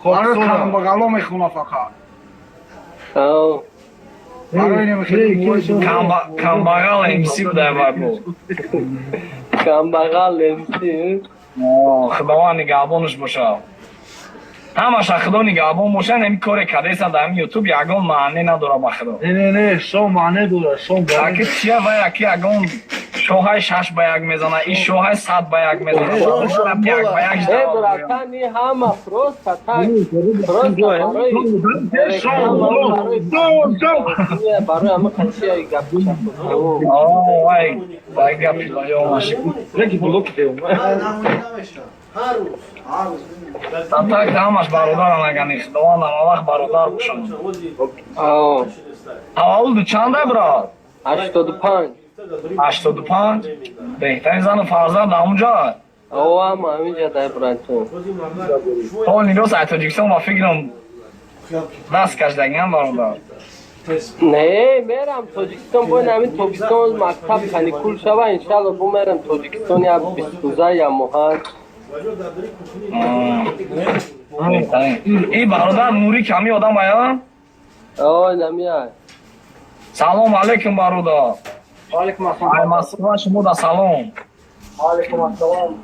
برای کم بغلا میخونه فقط. برای نمیخونه کم بغل امسی بوده بابو. کم بغل امسی. خداوند نگهبانش باشه. همش خدا نگهبان باشه. نمی کاری کردی سن در یوتیوب یگان معنی نداره با خدا. نه شو معنی داره شو. اگه چیه و یکی یگان شوهای 6 به 1 میزنه این شوهای 100 به 1 میزنه. شو یک به یک ای برادر نی همه فروست تک فروست برای همه خشی گپ شد. وای وای گپ یومش. یکی بلوک دیوم. تاک همش برادر نگنی خداوند هم وقت برادر بشن. اول چنده براد؟ 85. 85 بهترین زن و فرزند اونجا. هم همینجا در برانچون. حال نیروز اتاجیکسان و فکرم دست کشدگی هم برادر. نه میرم تاجیکستان باید همین تاجیکستان مکتب کنیکول شوه انشالله بو میرم تاجیکستان یا 22 یا ماه. این برادر نوری کمی آدم آیا؟ نمیاد. سلام علیکم برادر. علیکم السلام. مسئول شما در سلام. علیکم السلام.